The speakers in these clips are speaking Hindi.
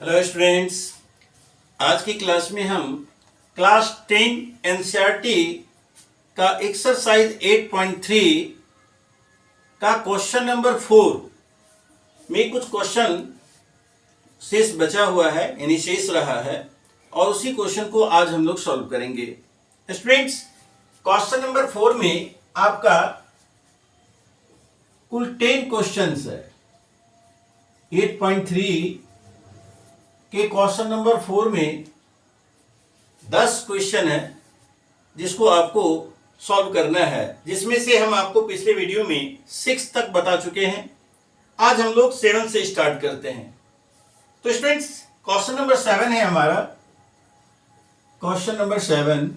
हेलो स्टूडेंट्स, आज की क्लास में हम क्लास 10 एनसीईआरटी का एक्सरसाइज 8.3 का क्वेश्चन नंबर 4 में कुछ क्वेश्चन शेष बचा हुआ है, यानी शेष रहा है, और उसी क्वेश्चन को आज हम लोग सॉल्व करेंगे। स्टूडेंट्स, क्वेश्चन नंबर 4 में आपका कुल 10 क्वेश्चंस है। 8.3 के क्वेश्चन नंबर 4 में 10 क्वेश्चन है जिसको आपको सॉल्व करना है, जिसमें से हम आपको पिछले वीडियो में 6 तक बता चुके हैं। आज हम लोग 7 से स्टार्ट करते हैं। तो स्टूडेंट्स, क्वेश्चन नंबर 7 है हमारा। Question number 7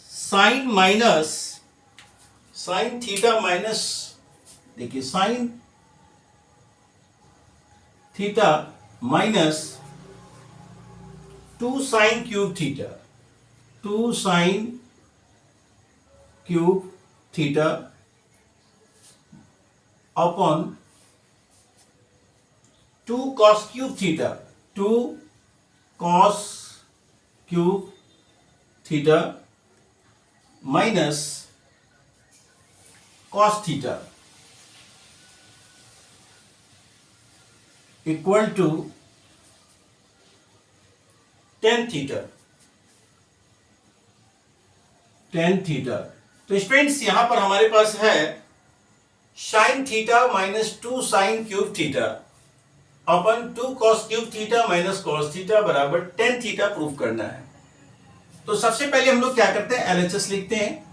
sine theta minus, देखिए sine theta minus 2 sine cube theta, 2 sine cube theta upon 2 cos cube theta, 2 cos cube theta minus cos theta equal to tan theta. तो स्टूडेंट्स, यहां पर हमारे पास है sine theta minus 2 sine cube theta upon 2 cos cube theta minus cos theta बराबर tan थीटा प्रूफ करना है। तो सबसे पहले हम लोग क्या करते हैं, LHS लिखते हैं,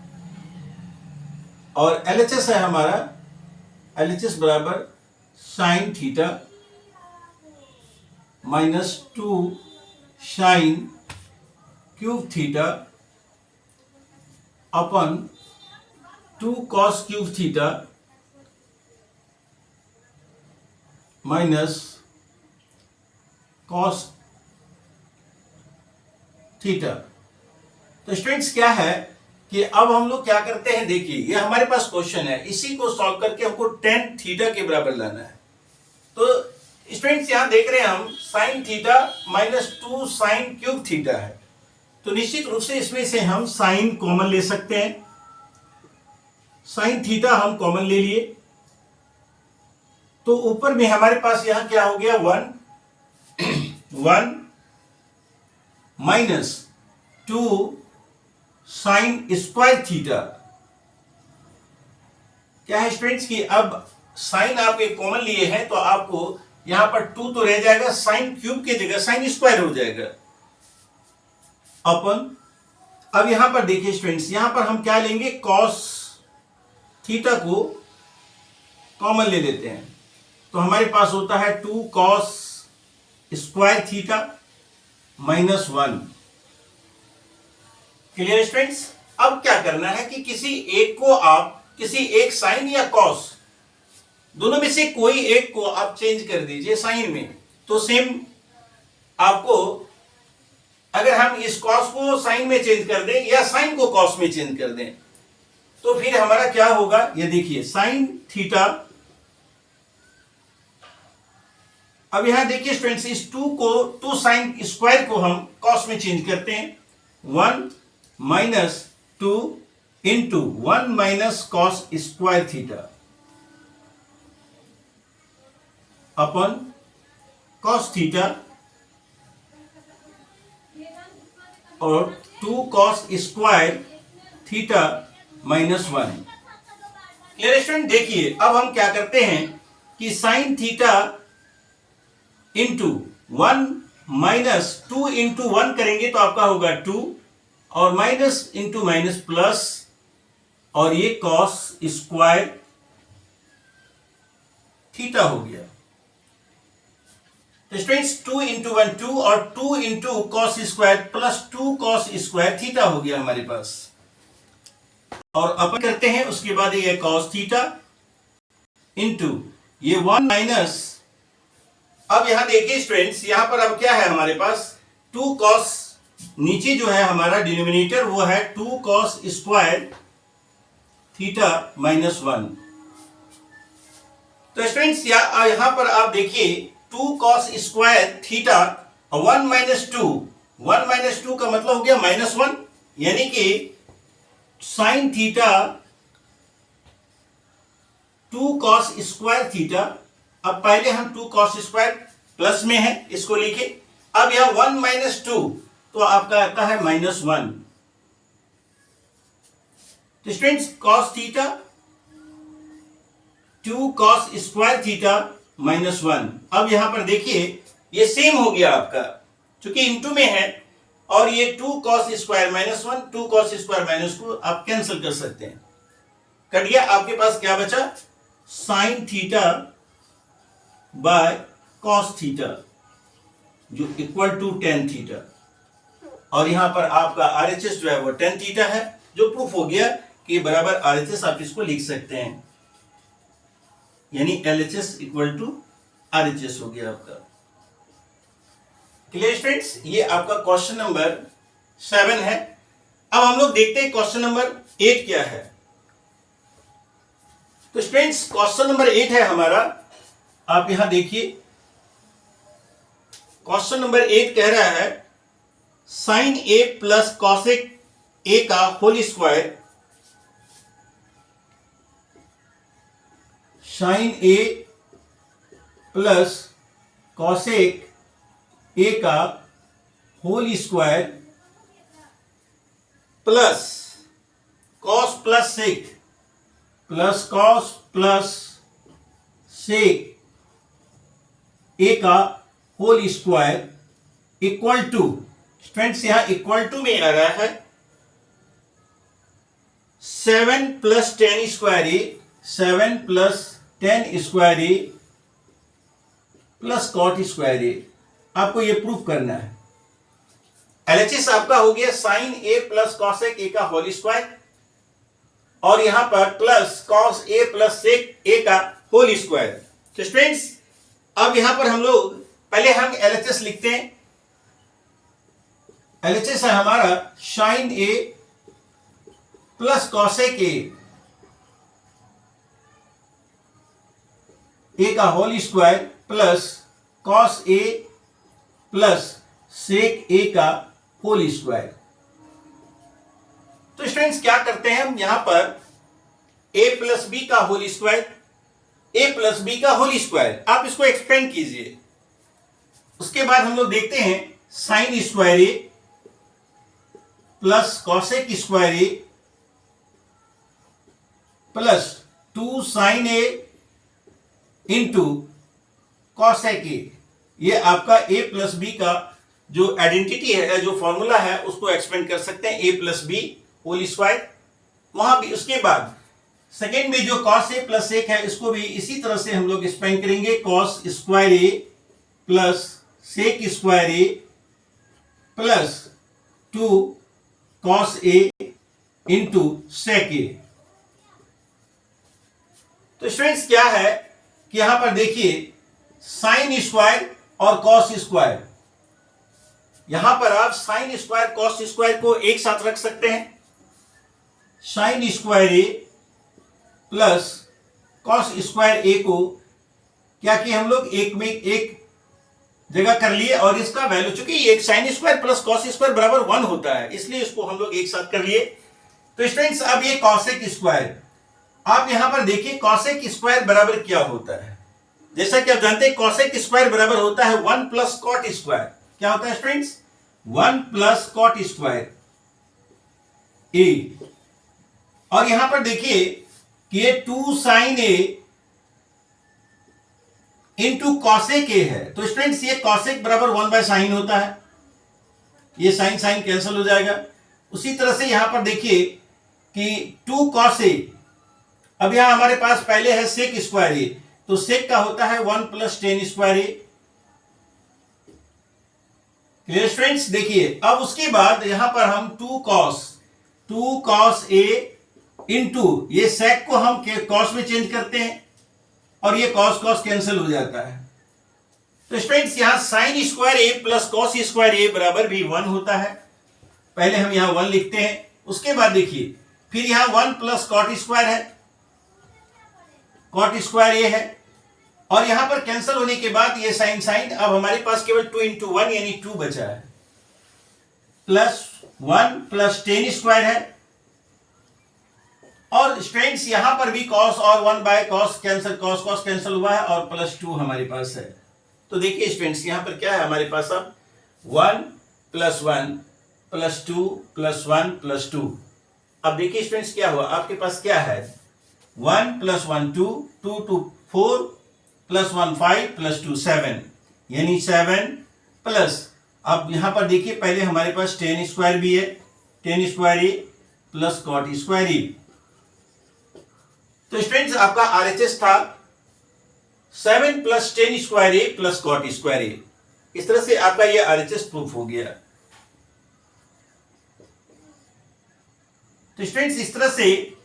और LHS है हमारा, LHS बराबर sine theta minus 2 sine cube theta upon 2 cos cube theta minus cos theta. तो स्टूडेंट्स, क्या है कि अब हम लोग क्या करते हैं, देखिए ये हमारे पास क्वेश्चन है, इसी को सॉल्व करके हमको tan थीटा के बराबर लाना है। तो स्टूडेंट्स, यहां देख रहे हैं हम sign theta minus 2 sine cube theta है, तो निश्चित रूप से इसमें से हम साइन कॉमन ले सकते हैं। साइन थीटा हम कॉमन ले लिए, तो ऊपर में हमारे पास यहां क्या हो गया, 1 माइनस 2 साइन स्क्वायर थीटा। क्या है स्टूडेंट्स कि अब साइन आप एक कॉमन लिए हैं, तो आपको यहां पर 2 तो रह जाएगा, साइन क्यूब की जगह साइन स्क्वायर हो जाएगा अपन। अब यहां पर देखिए स्टूडेंट्स, यहां पर हम क्या लेंगे, कॉस थीटा को कॉमन ले लेते हैं, तो हमारे पास होता है 2 cos square theta minus 1। Clear students? अब क्या करना है कि किसी एक साइन या कॉस, दोनों में से कोई एक को आप चेंज कर दीजिए साइन में, तो सेम आपको, अगर हम इस कॉस को साइन में चेंज कर दें या साइन को कॉस में चेंज कर दें, तो फिर हमारा क्या होगा, ये देखिए साइन थीटा। अब यहां देखिए स्टूडेंट्स, इस 2 साइन स्क्वायर को हम कॉस में चेंज करते हैं, 1 minus 2 into 1 minus cos square theta upon cos theta, और 2 cos square theta minus 1। Clear student? देखिए अब हम क्या करते हैं कि sine theta into 1 minus 2 into 1 करेंगे तो आपका होगा 2, और माइनस इंटू माइनस प्लस, और ये कॉस स्क्वायर थीटा हो गया। तो स्टूडेंट्स, 2 इंटू 1 2, और 2 into cos square plus 2 cos square theta हो गया हमारे पास। और अपन करते हैं उसके बाद ये कॉस थीटा इंटू ये 1 माइनस, अब यहां देखिए स्टूडेंट्स, यहां पर अब क्या है हमारे पास, 2 कॉस, नीचे जो है हमारा डिनोमिनेटर वो है 2 कॉस स्क्वायर थीटा माइनस 1, तो स्टूडेंट्स यहाँ पर आप देखिए 2 cos square theta 1 minus two, 1 minus two का मतलब हो गया -1, यानी कि sine theta 2 cos square theta. अब पहले हम 2 cos स्क्वायर प्लस में है, इसको लिखे। अब यहां 1 माइनस टू तो आपका आता है -1। तो students cos theta 2 cos square theta -1। अब यहां पर देखिए ये सेम हो गया आपका, चूंकि इनटू में है, और ये 2 cos स्क्वायर -1 2 cos स्क्वायर -2 आप कैंसिल कर सकते हैं, कट गया। आपके पास क्या बचा, sine theta by cos theta जो इक्वल टू टेन थीटा, और यहां पर आपका आरएचएस जो है वो टेन थीटा है, जो प्रूफ हो गया कि बराबर आरएचएस आप इसको लिख सकते हैं, यानी एलएचएस इक्वल टू आरएचएस हो गया आपका। क्लियर स्टूडेंट्स, ये आपका क्वेश्चन नंबर 7 है। अब हम लोग देखते हैं क्वेश्चन नंबर 8 क्या है। तो स्टूडेंट्स क्वेश्चन नंबर 8 है हमारा, आप यहां देखिए क्वेश्चन नंबर 8 कह रहा है sine A plus cosec A का whole square, sine A plus cosec A का whole square plus cos plus sec plus cos plus sec A का whole square equal to, students यहां इक्वल टू में आ रहा है 7 plus 10 square A, 7 plus 10 square A plus cot square A. आपको यह प्रूफ करना है। एलएचएस आपका हो गया sine A plus cosec A का होल स्क्वायर, और यहां पर plus cos A plus sec A का होल स्क्वायर। तो स्टूडेंट्स अब यहां पर हम लोग पहले हम एलएचएस लिखते हैं। एलएचएस है हमारा sine A plus cosec A का whole square plus cos A plus sec A का होल स्क्वायर। तो स्टूडेंट्स क्या करते हैं हम यहां पर a प्लस बी का whole square, a plus B का होल स्क्वायर, आप इसको एक्सपेंड कीजिए। उसके बाद हम लोग देखते हैं sine square A plus cosec square A plus 2 sine A into cosec A. ये आपका a प्लस बी का जो आइडेंटिटी है, जो फॉर्मूला है, उसको एक्सपेंड कर सकते हैं, a plus B whole square. वहां भी उसके बाद सेकेंड में जो कॉस ए प्लस सेक है, इसको भी इसी तरह से हम लोग एक्सपेंड करेंगे, cos square A plus sec square A plus 2 cos A into sec ए। तो स्टूडेंट्स क्या है कि यहां पर देखिए साइन स्क्वायर और कॉस स्क्वायर, यहां पर आप साइन स्क्वायर कॉस स्क्वायर को एक साथ रख सकते हैं। Sine square A plus cos square ए को क्या किया हम लोग, एक में एक जगह कर लिए, और इसका वैल्यू चूंकि एक sign square plus cos square बराबर 1 होता है, इसलिए इसको हम लोग एक साथ कर लिए। तो स्टूडेंट्स अब ये कॉसेक स्क्वायर, आप यहां पर देखिए कॉसेक स्क्वायर बराबर क्या होता है। जैसा कि आप जानते हैं कॉसेक स्क्वायर बराबर होता है 1 प्लस कॉट स्क्वायर। क्या होता है students, 1 plus cot square A, और यहां पर देखिए कि ये 2 sine A into cosec A है। तो स्टूडेंट्स ये कॉसेक बराबर 1 बाय साइन होता है, ये साइन साइन कैंसिल हो जाएगा। उसी तरह से यहां पर देखिए कि 2 कॉस ए, अब यहां हमारे पास पहले है सेक स्क्वायर ए, तो सेक का होता है 1 plus 10 square A. Clear students, देखिए अब उसके बाद यहां पर हम 2 कॉस ए इंटू ये सेक को हम कॉस में चेंज करते हैं, और ये कॉस कॉस कैंसिल हो जाता है। तो स्टूडेंट्स यहां sign square A plus cos square A बराबर भी 1 होता है। पहले हम यहां 1 लिखते हैं, उसके बाद देखिए फिर यहां 1 प्लस कॉट स्क्वायर है, कॉट स्क्वायर ए है, और यहां पर कैंसिल होने के बाद ये साइन साइन, अब हमारे पास केवल 2 इंटू 1 यानी 2 बचा है, प्लस 1 प्लस टेन स्क्वायर है, और स्टूडेंट्स यहां पर भी cos और 1 by cos cancel, cos cos cancel हुआ है, और प्लस 2 हमारे पास है। तो देखिए स्टूडेंट्स यहां पर क्या है हमारे पास, अब 1 प्लस 1 प्लस 2 प्लस 1 प्लस 2। अब देखिए स्टूडेंट्स क्या हुआ, आपके पास क्या है, 1 प्लस 1 2, 2 2 4 प्लस 1 5 प्लस 2 7, यानी 7 प्लस, अब यहां पर देखिए पहले हमारे पास टेन स्क्वायर भी है, tan square A plus cot square A. तो स्टूडेंट्स आपका आरएचएस था 7 plus tan square A plus cot square A. इस तरह से आपका यह आरएचएस प्रूफ हो गया। तो स्टूडेंट्स इस तरह से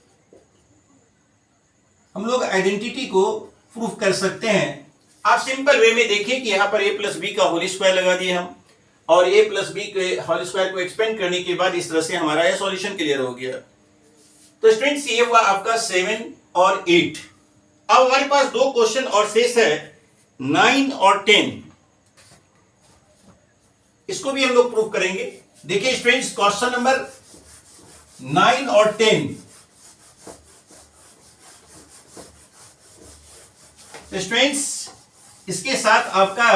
हम लोग आइडेंटिटी को प्रूफ कर सकते हैं। आप सिंपल वे में देखिए कि यहां पर a प्लस बी का होल स्क्वायर लगा दिए हम, और a प्लस बी के होल स्क्वायर को एक्सपेंड करने के बाद इस तरह से हमारा यह सॉल्यूशन क्लियर हो गया। तो स्टूडेंट्स ये हुआ आपका 7 और 8। अब हमारे पास दो क्वेश्चन और शेष है, 9 और 10। इसको भी हम लोग प्रूफ करेंगे। देखिए स्टूडेंट्स क्वेश्चन नंबर 9 और 10। तो स्टूडेंट्स इसके साथ आपका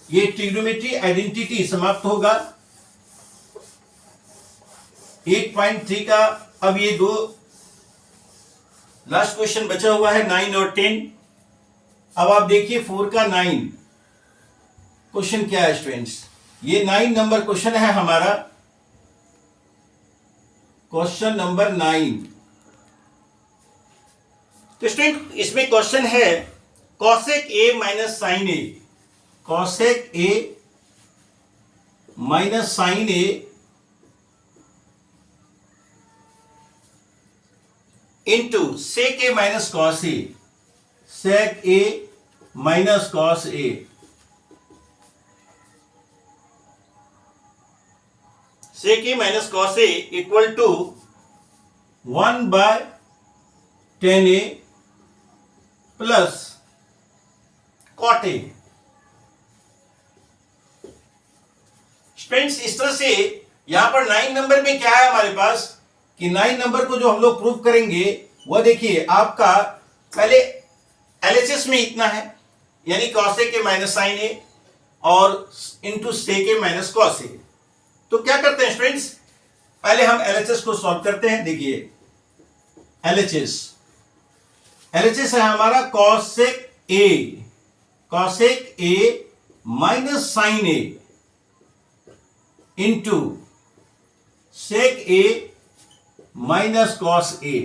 ये ट्रिग्नोमेट्री आइडेंटिटी समाप्त होगा 8.3 का। अब ये दो लास्ट क्वेश्चन बचा हुआ है 9 और 10। अब आप देखिए 4 का 9 क्वेश्चन क्या है स्टूडेंट्स, ये 9 नंबर क्वेश्चन है हमारा, क्वेश्चन नंबर 9। तो स्टूडेंट इसमें क्वेश्चन है cosec A minus sine A, cosec A minus sine A into sec A minus cos A, sec A minus cos A. Sec A minus cos A equal to 1 by 10a plus cot A. Students इस तरह से यहां पर 9 नंबर में क्या है हमारे पास कि 9 नंबर को जो हम लोग प्रूव करेंगे वह देखिए आपका पहले एलएचएस में इतना है, यानी कॉस ए के माइनस साइन ए और into sec A minus cos A. तो क्या करते हैं स्टूडेंट्स, पहले हम एलएचएस को सॉल्व करते हैं। देखिए एलएचएस है हमारा cosec A, cosec A minus sine A into sec A minus cos A.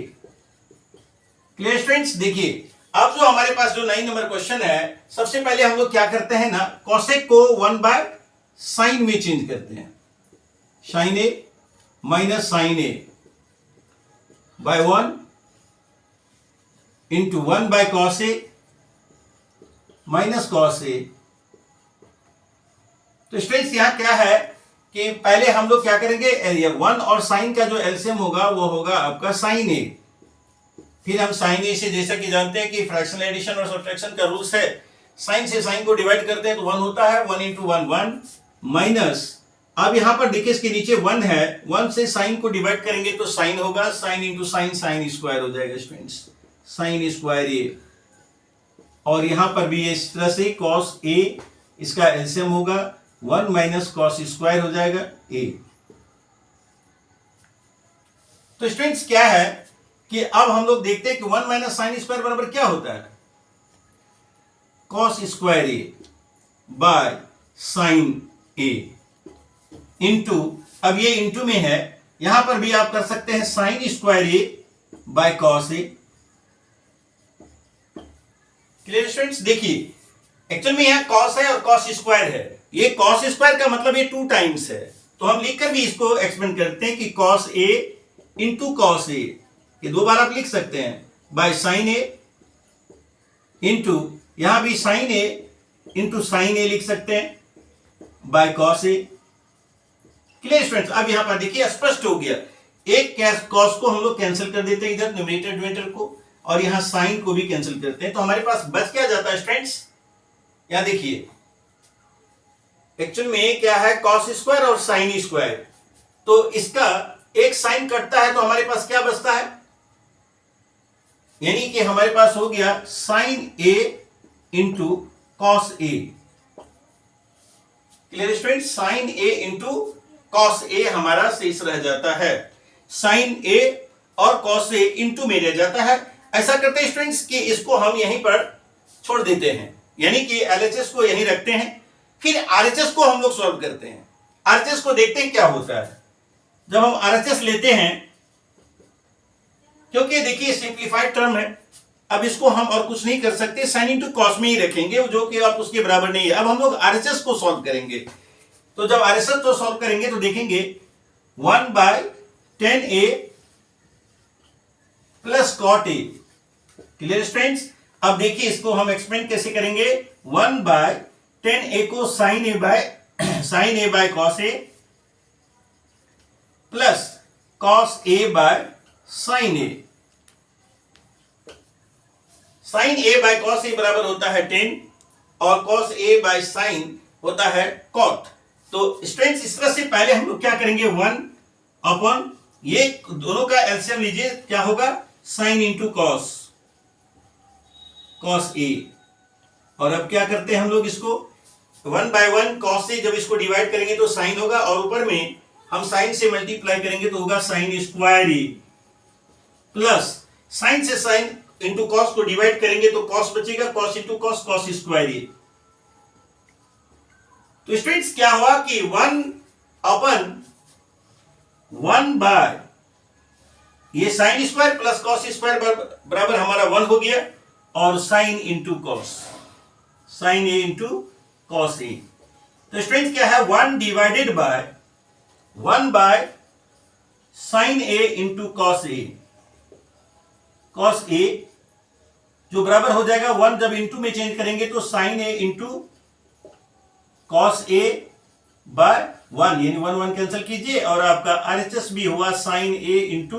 Clear students. देखिए अब जो हमारे पास जो 9 नंबर क्वेश्चन है, सबसे पहले हम लोग क्या करते हैं ना, कॉसेक को 1 बाय साइन में चेंज करते हैं, sine A minus sine A by 1 into 1 by cos A minus cos A. तो स्टूडेंट्स यहां क्या है कि पहले हम लोग क्या करेंगे, 1 और साइन का जो एलसीएम होगा वो होगा आपका साइन ए। फिर हम साइन ए से, जैसा कि जानते हैं कि फ्रैक्शनल एडिशन और सब्ट्रैक्शन का रूल्स है, साइन से साइन को डिवाइड करते हैं तो 1 होता है, 1 इंटू 1 1 माइनस, अब यहां पर देखिए इसके नीचे 1 है, 1 से साइन को डिवाइड करेंगे तो साइन होगा, sine into sine, sine square हो जाएगा स्टूडेंट्स, साइन स्क्वायर ए। और यहां पर भी इस तरह से कॉस ए, इसका एलसीएम होगा 1 माइनस कॉस स्क्वायर हो जाएगा ए। तो स्टूडेंट्स क्या है कि अब हम लोग देखते हैं कि 1 माइनस साइन स्क्वायर बराबर क्या होता है, cos square A by sine A into, अब ये इंटू में है, यहां पर भी आप कर सकते हैं sine square A by cos A. Clear students. देखिए एक्चुअल में यहां कॉस है और कॉस स्क्वायर है, ये कॉस स्क्वायर का मतलब ये 2 टाइम्स है, तो हम लिखकर भी इसको एक्सपेंड करते हैं कि कॉस ए इंटू कॉस ए, ये 2 बार आप लिख सकते हैं, बाय साइन ए इंटू, यहां भी साइन ए इंटू साइन ए लिख सकते हैं bye cos A. Clear students. अब यहां पर देखिए स्पष्ट हो गया, एक कॉस को हम लोग कैंसिल कर देते हैं इधर न्यूमरेटर डिनोमिनेटर को, और यहां साइन को भी कैंसिल करते हैं, तो हमारे पास बच क्या जाता है स्टूडेंट्स? यहां देखिए एक्चुअल में क्या है, कॉस स्क्वायर और साइन स्क्वायर, तो इसका एक साइन कटता है तो हमारे पास क्या बचता है, यानी कि हमारे पास हो गया sine A into cos A. Clear student? Sine A into cos A हमारा शेष रह जाता है, साइन ए और कॉस ए इंटू में रह जाता है। ऐसा करते हैं स्टूडेंट्स कि इसको हम यहीं पर छोड़ देते हैं, यानी कि एलएचएस को यहीं रखते हैं, फिर आरएचएस को हम लोग सॉल्व करते हैं। आरएचएस को देखते हैं क्या होता है जब हम आरएचएस लेते हैं, क्योंकि देखिए सिंप्लीफाइड टर्म है, अब इसको हम और कुछ नहीं कर सकते, साइन इंटू कॉस में ही रखेंगे जो कि आप उसके बराबर नहीं है। अब हम लोग आरएचएस को सॉल्व करेंगे, तो जब आरएचएस को सॉल्व करेंगे तो देखेंगे 1/10a plus cot A. Clear students? अब देखिए इसको हम एक्सपेंड कैसे करेंगे, 1/10a को sine A by cos A plus cos A by sine A. Sine A by cos A बराबर होता है 10 और कॉस ए बाय साइन होता है कॉट। तो स्टूडेंट्स इस तरह से पहले हम लोग क्या करेंगे, 1 अपॉन ये दोनों का एलसीएम लीजिए, क्या होगा, साइन इंटू कॉस ए। और अब क्या करते हैं हम लोग इसको 1/1 कॉस से जब इसको डिवाइड करेंगे तो साइन होगा, और ऊपर में हम साइन से मल्टीप्लाई करेंगे तो होगा sine square A, plus sine से साइन इंटू कॉस को डिवाइड करेंगे तो कॉस बचेगा, cos into cos, cos square A. तो स्टूडेंट्स क्या हुआ कि 1/1 बाय ये sine square plus cos square बराबर हमारा 1 हो गया, और sine into cos, sine A into cos A. तो स्टूडेंट्स क्या है, 1 divided by 1 by sine A into cos A, cos A जो बराबर हो जाएगा 1, जब इंटू में चेंज करेंगे तो sign A into cos A by 1, यानी 1 1 कैंसिल कीजिए, और आपका आरएचएस भी हुआ sine A into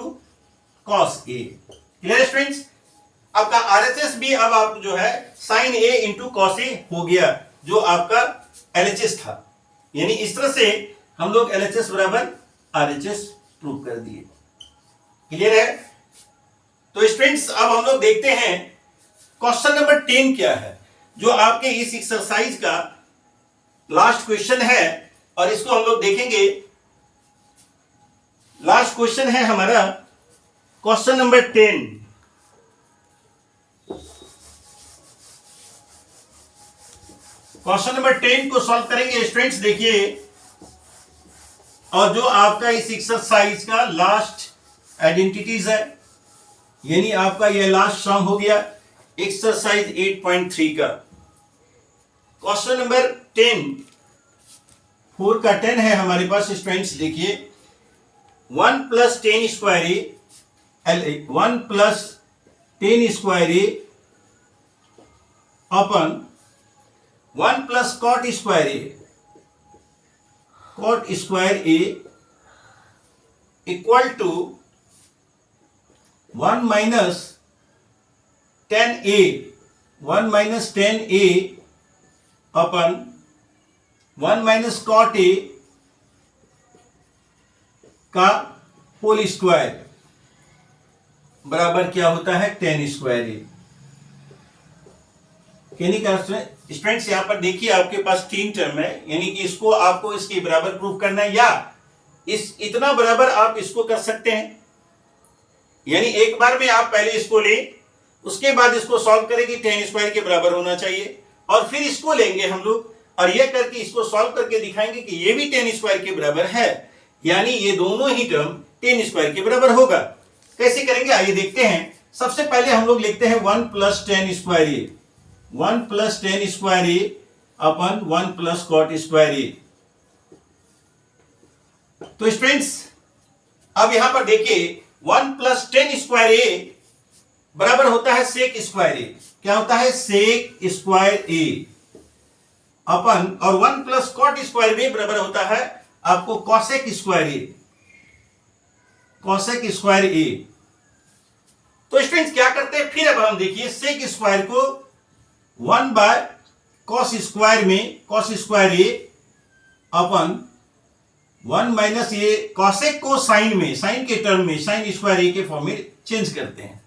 cos A. Clear students? आपका आरएचएस भी अब आप जो है sine A into cos A हो गया, जो आपका एलएचएस था। यानी इस तरह से हम लोग एलएचएस बराबर आरएचएस प्रूव कर दिए। क्लियर है? तो स्टूडेंट्स अब हम लोग देखते हैं क्वेश्चन नंबर 10 क्या है, जो आपके इस एक्सरसाइज का लास्ट क्वेश्चन है, और इसको हम लोग देखेंगे। लास्ट क्वेश्चन है हमारा क्वेश्चन नंबर 10। क्वेश्चन नंबर 10 को सॉल्व करेंगे स्टूडेंट्स, देखिए, और जो आपका इस एक्सरसाइज का लास्ट आइडेंटिटीज है, यानी आपका यह लास्ट सम हो गया एक्सरसाइज 8.3 का। क्वेश्चन नंबर 10 4 का 10 है हमारे पास स्टूडेंट्स, देखिए 1 + 10 square a, 1 + 10 square a upon 1 + cot square a, cot square A equal to 1 - 10a, 1 - 10a upon 1 - cot a का होल स्क्वायर बराबर क्या होता है, 10 स्क्वायर ए। यानी क्या स्टूडेंट्स, यहां पर देखिए आपके पास 3 टर्म है, यानी कि इसको आपको इसके बराबर प्रूफ करना है, या इस इतना बराबर आप इसको कर सकते हैं। यानी एक बार में आप पहले इसको लें, उसके बाद इसको सॉल्व करेंगे, 10 स्क्वायर के बराबर होना चाहिए, और फिर इसको लेंगे हम लोग, और ये करके इसको सॉल्व करके दिखाएंगे कि ये भी 10 स्क्वायर के बराबर है, यानी ये दोनों ही टर्म 10 स्क्वायर के बराबर होगा। कैसे करेंगे आइए देखते हैं। सबसे पहले हम लोग लिखते हैं 1 + 10 square a, 1 + 10 square a upon 1 + cot square A. तो स्टूडेंट्स अब यहां पर देखिए 1 + 10 स्क्वायर ए बराबर होता है सेक स्क्वायर ए। क्या होता है, सेक स्क्वायर ए अपन, और 1 + cot स्क्वायर बी बराबर होता है आपको cosec square A, cosec square A. तो स्टूडेंट्स क्या करते हैं, फिर अब हम देखिए सेक स्क्वायर को 1 बाय कॉस स्क्वायर में cos square a upon 1 minus A cosec को साइन में, साइन के टर्म में, साइन स्क्वायर ए के फॉर्म में चेंज करते हैं।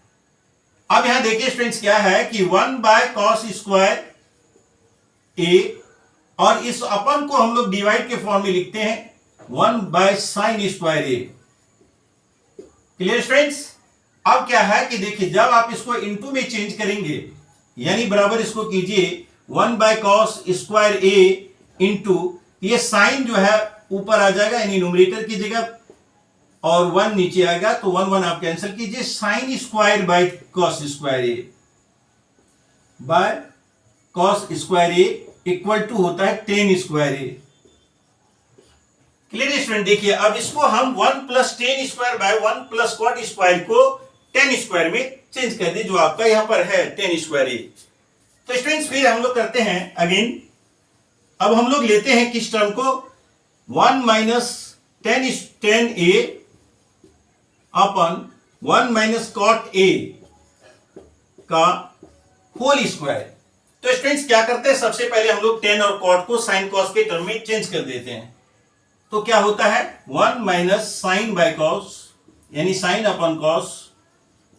अब यहां देखिए स्टूडेंट्स क्या है कि 1 बाय कॉस स्क्वायर ए, और इस अपन को हम लोग डिवाइड के फॉर्म में लिखते हैं 1 by sign square A. Clear students? अब क्या है कि देखिए जब आप इसको इनटू में चेंज करेंगे, यानी बराबर इसको कीजिए 1 by cos square A into, ये साइन जो है ऊपर आ जाएगा यानी न्यूमरेटर की जगह, और 1 नीचे आएगा, तो 1 1 आप कैंसिल कीजिए, sine square by cos square A by cos square A equal to होता है tan square A. Clear student? देखिए अब इसको हम 1 plus tan square by 1 plus cot square को 10 स्क्वायर में चेंज कर दे, जो आपका यहां पर है 10 स्क्वायर ए। तो स्टूडेंट्स फिर हम लोग करते हैं अगेन, अब हम लोग लेते हैं किस टर्म को, 1 minus ten a upon 1 minus cot ए का होल स्क्वायर। तो स्टूडेंट्स क्या करते हैं, सबसे पहले हम लोग टेन और कॉट को साइन कॉस के टर्म में चेंज कर देते हैं। तो क्या होता है 1 माइनस साइन बाय कॉस, यानी साइन अपन कॉस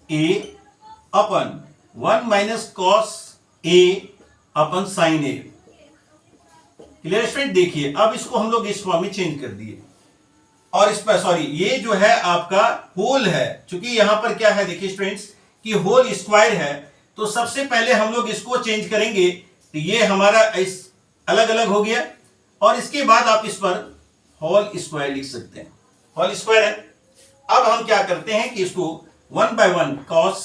ए अपन 1 माइनस कॉस ए अपन साइन ए। Clear student? देखिए अब इसको हम लोग इस फॉर्म में चेंज कर दिए, और इस पर सॉरी ये जो है आपका होल है, क्योंकि यहां पर क्या है देखिए स्टूडेंट्स कि होल स्क्वायर है, तो सबसे पहले हम लोग इसको चेंज करेंगे, तो ये हमारा इस अलग अलग हो गया, और इसके बाद आप इस पर होल स्क्वायर लिख सकते हैं, होल स्क्वायर है। अब हम क्या करते हैं कि इसको 1 बाय 1 कॉस,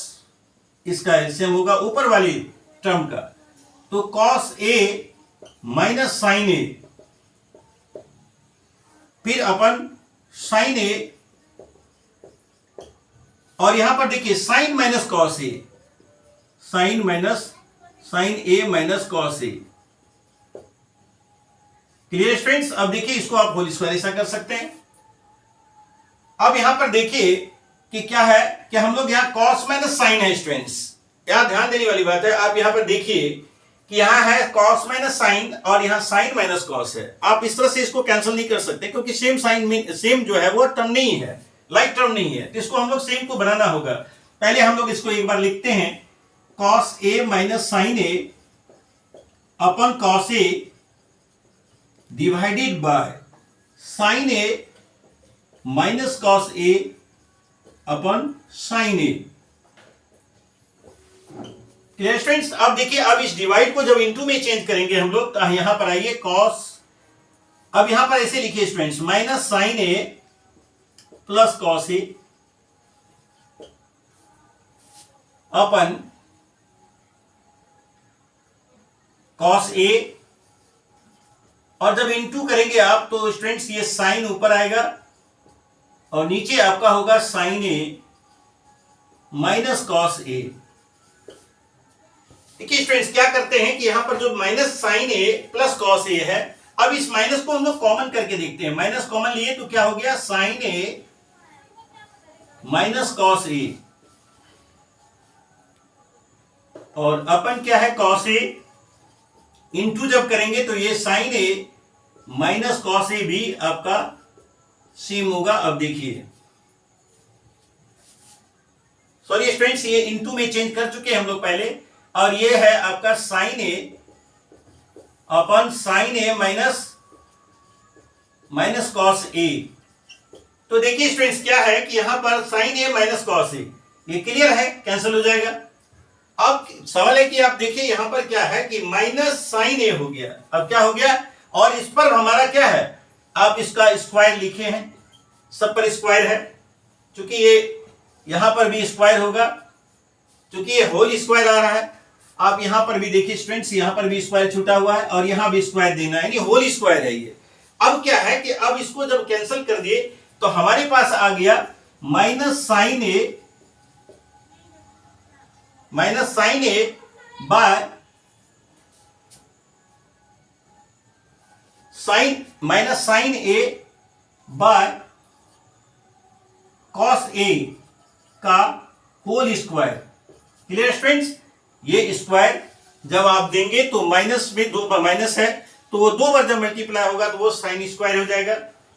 इसका एलसीएम होगा ऊपर वाली टर्म का, तो cos A minus sine A, फिर अपन साइन ए, और यहां पर देखिए sine minus cos A, sine minus sine A minus cos A. Clear students? अब देखिए इसको आप होल स्क्वायर ऐसा कर सकते हैं। अब यहां पर देखिए कि क्या है कि हम लोग यहां कॉस माइनस साइन है स्टूडेंट्स, यहां ध्यान देने वाली बात है। आप यहां पर देखिए कि यहां है कॉस माइनस साइन और यहां साइन माइनस कॉस है। आप इस तरह से इसको कैंसिल नहीं कर सकते, क्योंकि सेम साइन में सेम जो है वो टर्म नहीं है, लाइक टर्म नहीं है, तो इसको हम लोग सेम को बनाना होगा। पहले हम लोग इसको एक बार लिखते हैं, cos A minus sine a upon cos a divided by sine A minus cos A upon sine A. Clear students? अब देखिए अब इस डिवाइड को जब इनटू में चेंज करेंगे हम लोग, तो यहां पर आइए कॉस, अब यहां पर ऐसे लिखिए students, minus sine A plus cos A upon cos ए, और जब इनटू करेंगे आप तो स्टूडेंट्स ये साइन ऊपर आएगा और नीचे आपका होगा साइन ए माइनस कॉस ए। देखिए स्टूडेंट्स क्या करते हैं कि यहां पर जो minus sine A plus cos ए है, अब इस माइनस को हम लोग कॉमन करके देखते हैं। माइनस कॉमन लिए तो क्या हो गया, साइन ए माइनस कॉस ए, और अपन क्या है कॉस ए, इनटू जब करेंगे तो ये साइन ए माइनस कॉस ए भी आपका सेम होगा। अब देखिए सॉरी स्टूडेंट्स, ये इनटू में चेंज कर चुके हैं हम लोग पहले, और ये है आपका sign a upon sine A minus cos A. तो देखिए स्टूडेंट्स क्या है कि यहां पर साइन ए माइनस कॉस ए, ये क्लियर है, कैंसिल हो जाएगा। अब सवाल है कि आप देखिए यहां पर क्या है कि माइनस साइन ए हो गया, अब क्या हो गया, और इस पर हमारा क्या है, आप इसका स्क्वायर लिखे हैं, सब पर स्क्वायर है, क्योंकि ये यहां पर भी स्क्वायर होगा, क्योंकि ये होल स्क्वायर आ रहा है। आप यहां पर भी देखिए स्टूडेंट्स, यहां पर भी स्क्वायर छूटा हुआ है और यहां भी स्क्वायर देना है, यानी होल स्क्वायर है ये। अब क्या है कि अब इसको जब कैंसिल कर दिए तो हमारे पास आ गया minus sine A by minus sine A by cos A का होल स्क्वायर। Clear students? ये स्क्वायर जब आप देंगे तो माइनस में दो माइनस है तो वो दो बार जब मल्टीप्लाई होगा तो वो साइन स्क्वायर हो जाएगा,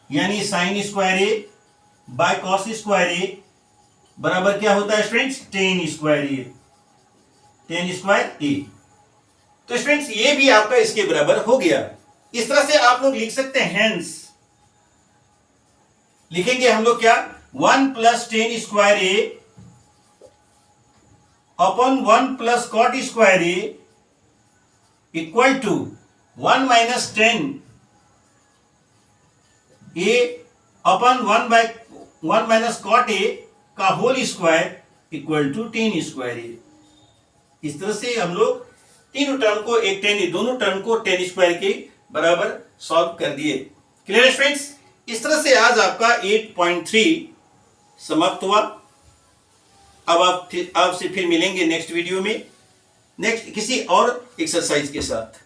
यानी sine square A by cos square A बराबर क्या होता है students? Tan square A, tan square A. तो स्टूडेंट्स ये भी आपका इसके बराबर हो गया। इस तरह से आप लोग लिख सकते हैं, हेंस लिखेंगे हम लोग क्या? 1 plus tan square A upon 1 plus cot square A equal to 1 minus ten A upon 1 minus cot ए का whole square equal to tan square A. इस तरह से हम लोग तीनों टर्म को एक टेन, दोनों टर्म को टेन स्क्वायर के बराबर सॉल्व कर दिए। Clear friends? इस तरह से आज आपका 8.3 समाप्त हुआ। अब आपसे फिर मिलेंगे नेक्स्ट वीडियो में, नेक्स्ट किसी और एक्सरसाइज के साथ।